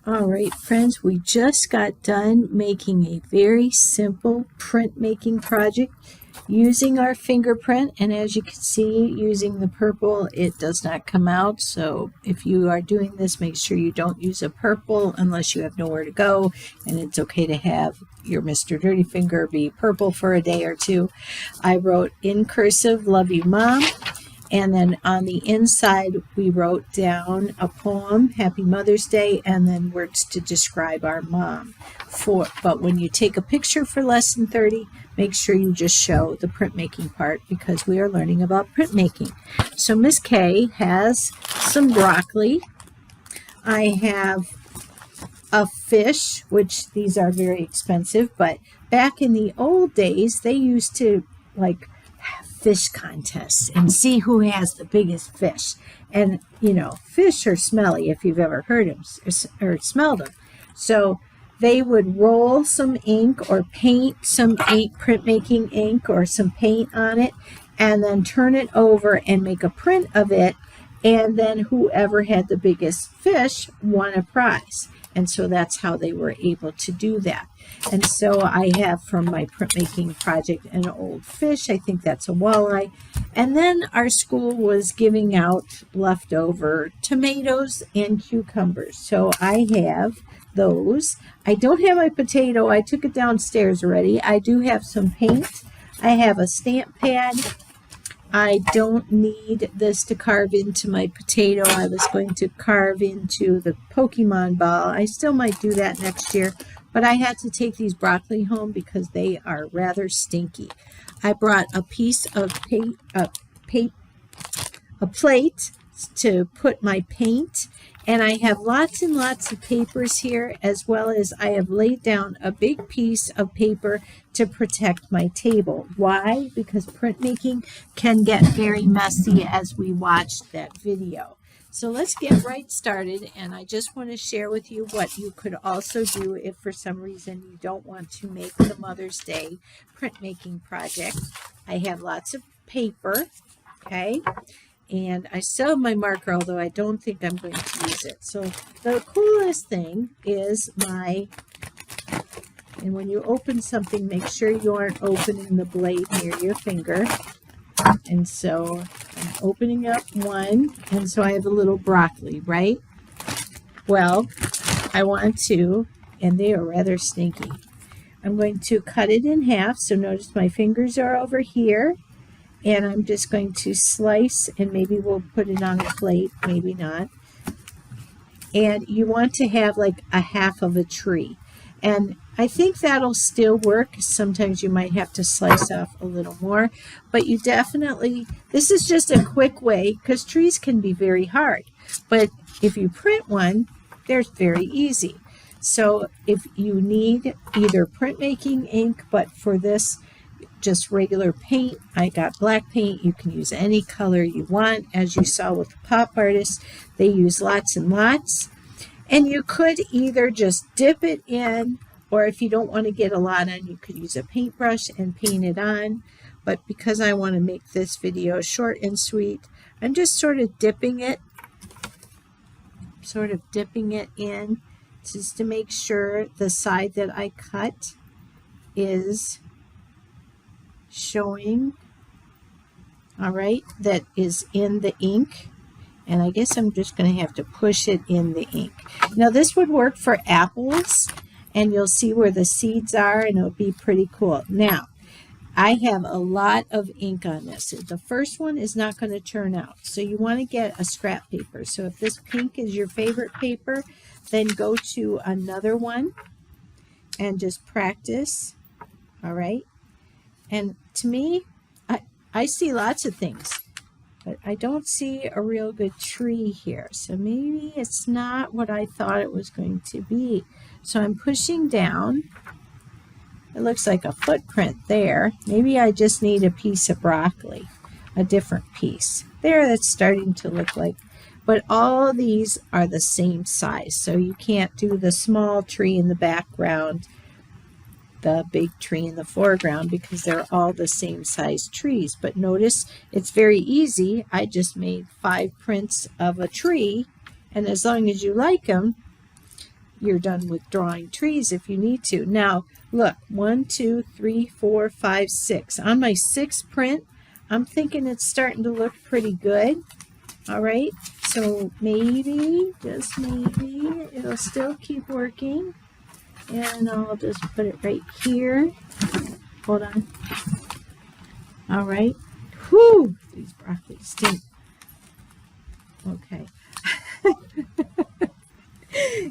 All right, friends, we just got done making a very simple printmaking project using our fingerprint. And as you can see, using the purple, it does not come out. So if you are doing this, make sure you don't use a purple unless you have nowhere to go. And it's okay to have your Mr. Dirty Finger be purple for a day or two. I wrote in cursive, "Love you, Mom." And then on the inside, we wrote down a poem, Happy Mother's Day, and then words to describe our mom. But when you take a picture for lesson 30, make sure you just show the printmaking part because we are learning about printmaking. So Miss Kay has some broccoli. I have a fish, which these are very expensive, but back in the old days, they used to fish contests and see who has the biggest fish. And fish are smelly if you've ever heard them or smelled them. So they would roll some ink or paint some ink, printmaking ink or some paint on it, and then turn it over and make a print of it. And then whoever had the biggest fish won a prize. And so that's how they were able to do that. And so I have from my printmaking project an old fish. I think that's a walleye. And then our school was giving out leftover tomatoes and cucumbers. So I have those. I don't have my potato. I took it downstairs already. I do have some paint. I have a stamp pad. I don't need this to carve into my potato. I was going to carve into the Pokemon ball. I still might do that next year, but I had to take these broccoli home because they are rather stinky. I brought a piece of a plate to put my paint, and I have lots and lots of papers here, as well as I have laid down a big piece of paper to protect my table. Why? Because printmaking can get very messy, as we watched that video. So let's get right started, and I just want to share with you what you could also do if for some reason you don't want to make the Mother's Day printmaking project. I have lots of paper, okay? And I still have my marker, although I don't think I'm going to use it. So the coolest thing is and when you open something, make sure you aren't opening the blade near your finger. And so I'm opening up one, and so I have a little broccoli, right? Well, I want to, and they are rather stinky. I'm going to cut it in half. So notice my fingers are over here. And I'm just going to slice, and maybe we'll put it on a plate, maybe not. And you want to have like a half of a tree. And I think that'll still work. Sometimes you might have to slice off a little more. But you definitely, this is just a quick way, because trees can be very hard. But if you print one, they're very easy. So if you need either printmaking ink, but for this, just regular paint. I got black paint. You can use any color you want. As you saw with the pop artists, they use lots and lots. And you could either just dip it in, or if you don't want to get a lot on, you could use a paintbrush and paint it on. But because I want to make this video short and sweet, I'm just sort of dipping it in just to make sure the side that I cut is showing, all right, that is in the ink. And I guess I'm just going to have to push it in the ink. Now this would work for apples, and you'll see where the seeds are, and it'll be pretty cool. Now I have a lot of ink on this. The first one is not going to turn out, so you want to get a scrap paper. So if this pink is your favorite paper, then go to another one and just practice. All right. And to me, I see lots of things, but I don't see a real good tree here. So maybe it's not what I thought it was going to be. So I'm pushing down. It looks like a footprint there. Maybe I just need a piece of broccoli, a different piece. There, that's starting to look like, but all these are the same size. So you can't do the small tree in the background, the big tree in the foreground, because they're all the same size trees. But notice it's very easy. I just made 5 prints of a tree, and as long as you like them, you're done with drawing trees if you need to. Now, look, 1, 2, 3, 4, 5, 6. On my 6th print, I'm thinking it's starting to look pretty good. All right, so maybe, just maybe, it'll still keep working. And I'll just put it right here. Hold on. All right. Whew, these broccoli stink. Okay.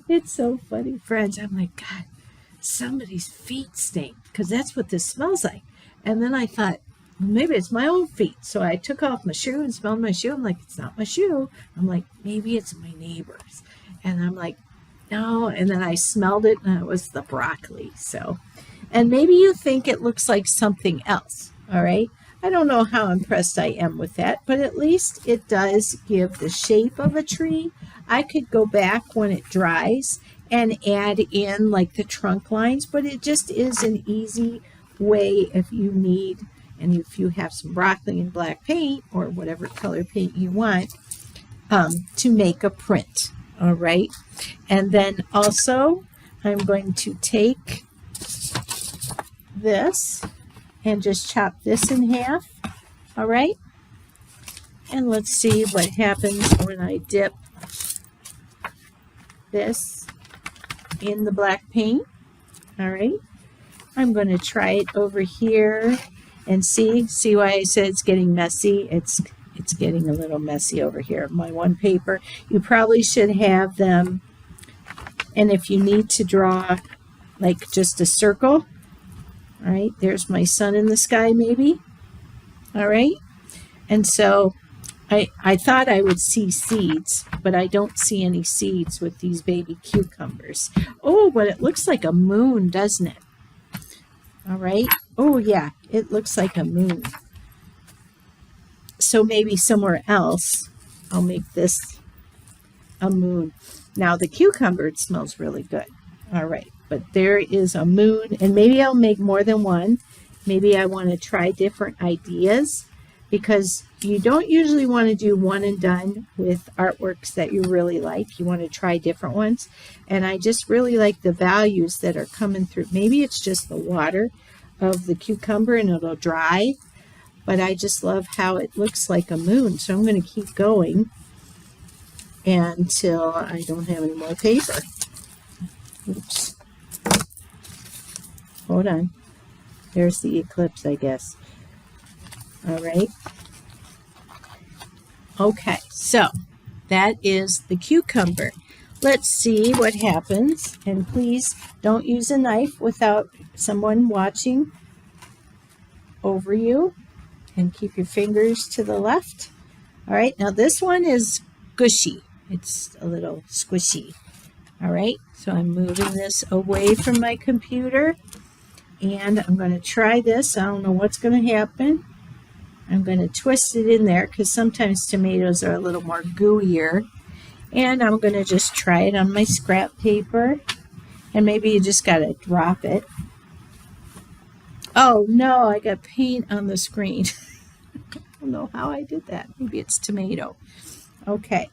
It's so funny, friends. I'm like, God, somebody's feet stink, because that's what this smells like. And then I thought, well, maybe it's my own feet. So I took off my shoe and smelled my shoe. I'm like, it's not my shoe. I'm like, maybe it's my neighbor's. And I'm like, no. And then I smelled it, and it was the broccoli. So, and maybe you think it looks like something else. All right. I don't know how impressed I am with that, but at least it does give the shape of a tree. I could go back when it dries and add in like the trunk lines, but it just is an easy way if you need, and if you have some broccoli and black paint or whatever color paint you want, to make a print. All right. And then also I'm going to take this and just chop this in half. All right. And let's see what happens when I dip this in the black paint. All right. I'm going to try it over here and see why I said it's getting messy. It's getting a little messy over here. My one paper, you probably should have them. And if you need to draw like just a circle, all right, there's my sun in the sky maybe. All right. And so I thought I would see seeds, but I don't see any seeds with these baby cucumbers. Oh, but it looks like a moon, doesn't it? All right. Oh, yeah, it looks like a moon. So maybe somewhere else I'll make this a moon. Now the cucumber, it smells really good. All right. But there is a moon, and maybe I'll make more than one. Maybe I want to try different ideas, because you don't usually want to do one and done with artworks that you really like. You want to try different ones. And I just really like the values that are coming through. Maybe it's just the water of the cucumber and it'll dry, but I just love how it looks like a moon. So I'm going to keep going until I don't have any more paper. Oops. Hold on. There's the eclipse, I guess. All right. Okay, so that is the cucumber. Let's see what happens. And please don't use a knife without someone watching over you. And keep your fingers to the left. All right, now this one is gushy. It's a little squishy. All right, so I'm moving this away from my computer. And I'm going to try this. I don't know what's going to happen. I'm going to twist it in there because sometimes tomatoes are a little more gooier. And I'm going to just try it on my scrap paper. And maybe you just got to drop it. Oh no, I got paint on the screen. I don't know how I did that. Maybe it's tomato. Okay,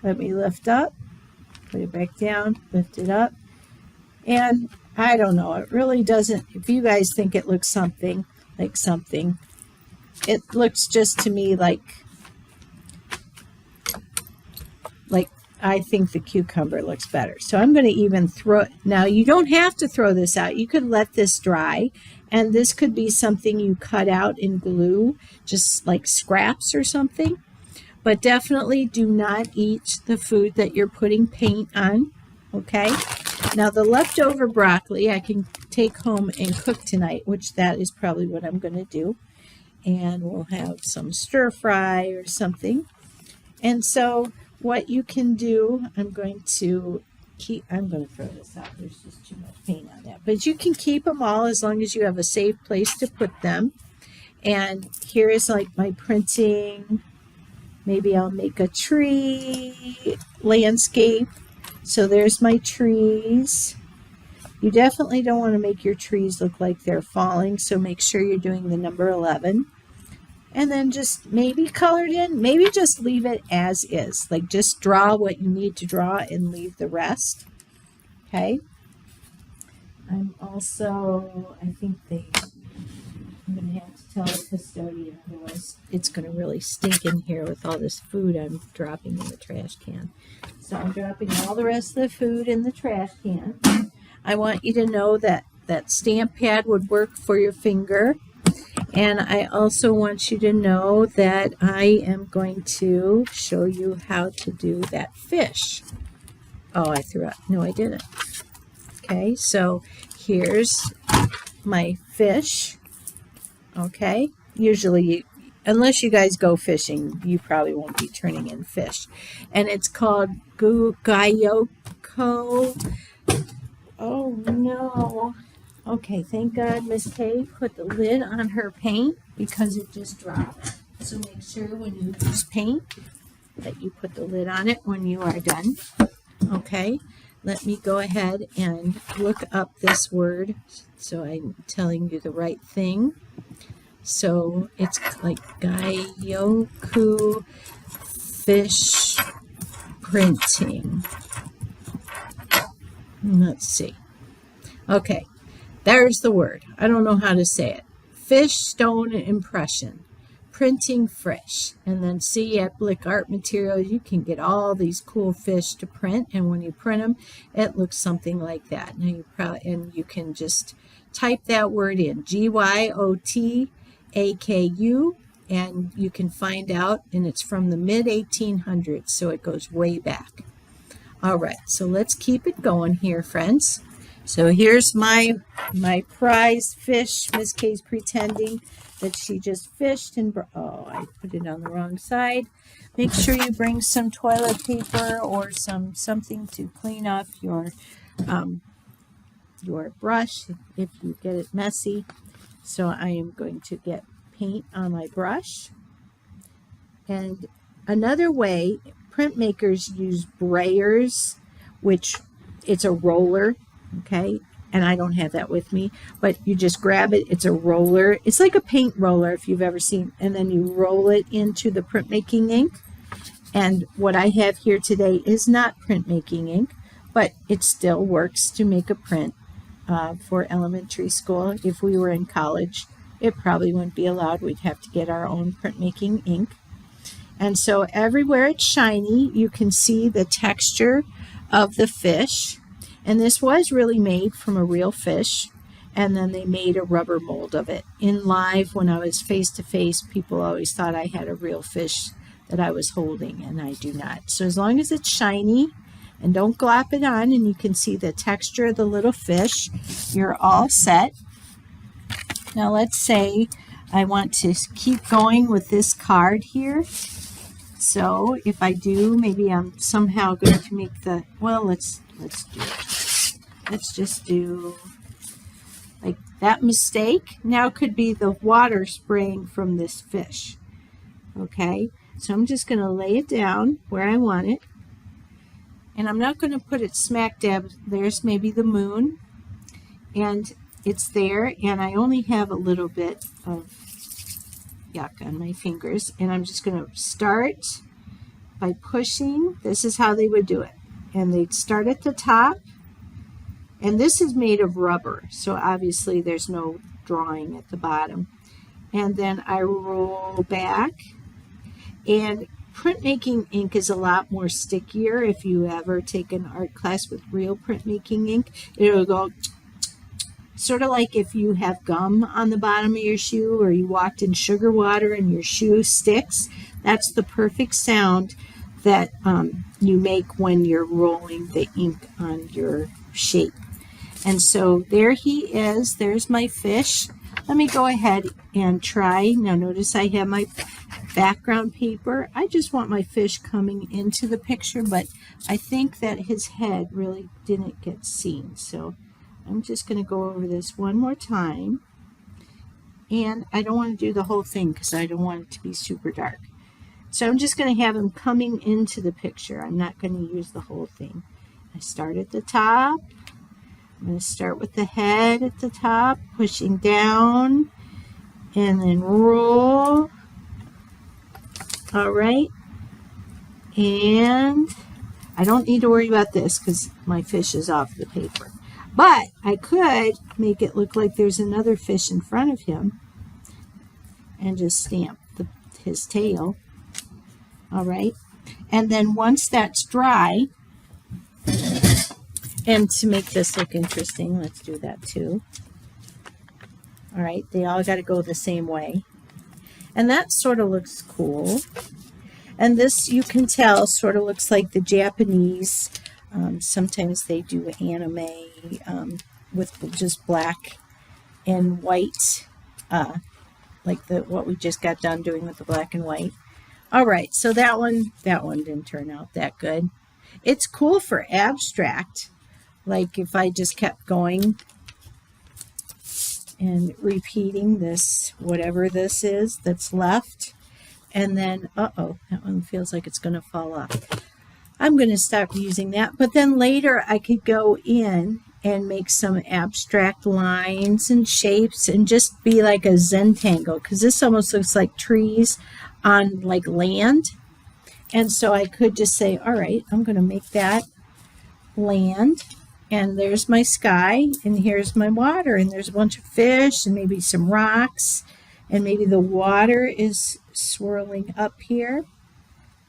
let me lift up. Put it back down, lift it up. And I don't know, it really doesn't, if you guys think it looks something like something, it looks just to me like I think the cucumber looks better. So I'm going to even throw it. Now you don't have to throw this out. You could let this dry, and this could be something you cut out in glue, just like scraps or something. But definitely do not eat the food that you're putting paint on, okay? Now the leftover broccoli I can take home and cook tonight, which that is probably what I'm going to do. And we'll have some stir fry or something. And so what you can do, I'm going to throw this out. There's just too much paint on that. But you can keep them all as long as you have a safe place to put them. And here is like my printing. Maybe I'll make a tree landscape. So there's my trees. You definitely don't want to make your trees look like they're falling, so make sure you're doing the number 11. And then just maybe color it in, maybe just leave it as is. Like just draw what you need to draw and leave the rest. okay? I'm also, I think I'm going to have to tell the custodian, otherwise it's going to really stink in here with all this food I'm dropping in the trash can. So I'm dropping all the rest of the food in the trash can. I want you to know that that stamp pad would work for your finger. And I also want you to know that I am going to show you how to do that fish. Oh, I threw out. No, I didn't. Okay, so here's my fish. Okay, usually, unless you guys go fishing, you probably won't be turning in fish. And it's called Guyoko. Oh no. Okay, thank God Miss Kay put the lid on her paint because it just dropped. So make sure when you use paint that you put the lid on it when you are done. Okay, let me go ahead and look up this word so I'm telling you the right thing. So it's like Gyoku fish printing. Let's see. Okay, there's the word. I don't know how to say it. Fish stone impression. Printing fish. And then see at Blick Art Materials, you can get all these cool fish to print. And when you print them, it looks something like that. Now you can just type that word in, Gyotaku, and you can find out, and it's from the mid-1800s, so it goes way back. All right, so let's keep it going here, friends. So here's my prize fish. Miss Kay's pretending that she just fished, and oh, I put it on the wrong side. Make sure you bring some toilet paper or something to clean off your brush if you get it messy. So I am going to get paint on my brush. And another way, printmakers use brayers, which it's a roller, okay? And I don't have that with me, but you just grab it. It's a roller. It's like a paint roller if you've ever seen, and then you roll it into the printmaking ink. And what I have here today is not printmaking ink, but it still works to make a print for elementary school. If we were in college, it probably wouldn't be allowed. We'd have to get our own printmaking ink. And so everywhere it's shiny, you can see the texture of the fish. And this was really made from a real fish. And then they made a rubber mold of it. In live, when I was face to face, people always thought I had a real fish that I was holding, and I do not. So as long as it's shiny and don't glop it on, and you can see the texture of the little fish, you're all set. Now let's say I want to keep going with this card here. So if I do, maybe I'm somehow going to make the, well, let's do it. Let's just do like that mistake. Now could be the water spraying from this fish. Okay, so I'm just going to lay it down where I want it. And I'm not going to put it smack dab. There's maybe the moon. And it's there. And I only have a little bit of yuck on my fingers. And I'm just going to start by pushing. This is how they would do it. And they'd start at the top. And this is made of rubber. So obviously there's no drawing at the bottom. And then I roll back. And printmaking ink is a lot more stickier. If you ever take an art class with real printmaking ink, it'll go sort of like if you have gum on the bottom of your shoe, or you walked in sugar water and your shoe sticks. That's the perfect sound that you make when you're rolling the ink on your shape. And so there he is. There's my fish. Let me go ahead and try. Now notice I have my background paper. I just want my fish coming into the picture, but I think that his head really didn't get seen. So I'm just going to go over this one more time. And I don't want to do the whole thing because I don't want it to be super dark. So I'm just going to have him coming into the picture. I'm not going to use the whole thing. I start at the top. I'm going to start with the head at the top, pushing down, and then roll. All right. And I don't need to worry about this because my fish is off the paper. But I could make it look like there's another fish in front of him and just stamp his tail. All right. And then once that's dry, and to make this look interesting, let's do that too. All right. They all got to go the same way. And that sort of looks cool. And this, you can tell, sort of looks like the Japanese. Sometimes they do anime with just black and white, like what we just got done doing with the black and white. All right, so that one didn't turn out that good. It's cool for abstract, like if I just kept going and repeating this, whatever this is that's left. And then, uh-oh, that one feels like it's going to fall off. I'm going to stop using that. But then later I could go in and make some abstract lines and shapes and just be like a Zentangle, because this almost looks like trees on like land. And so I could just say, all right, I'm going to make that land. And there's my sky, and here's my water, and there's a bunch of fish and maybe some rocks. And maybe the water is swirling up here.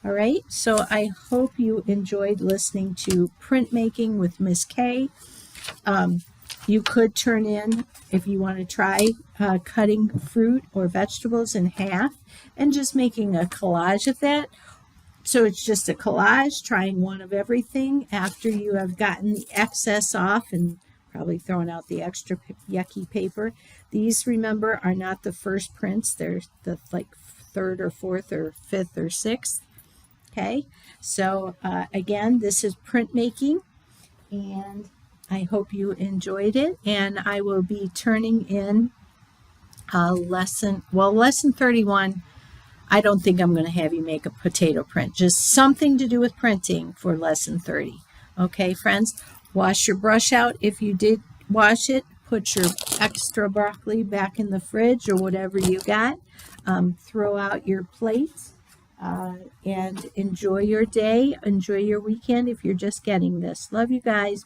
All right, so I hope you enjoyed listening to Printmaking with Miss K. You could turn in, if you want to try, cutting fruit or vegetables in half and just making a collage of that. So it's just a collage, trying one of everything after you have gotten the excess off and probably throwing out the extra yucky paper. These, remember, are not the first prints. They're the like third or fourth or fifth or sixth. Okay, so again, this is Printmaking, and I hope you enjoyed it. And I will be turning in lesson 31. I don't think I'm going to have you make a potato print, just something to do with printing for lesson 30. Okay, friends, wash your brush out if you did wash it. Put your extra broccoli back in the fridge or whatever you got. Throw out your plates and enjoy your day. Enjoy your weekend if you're just getting this. Love you guys.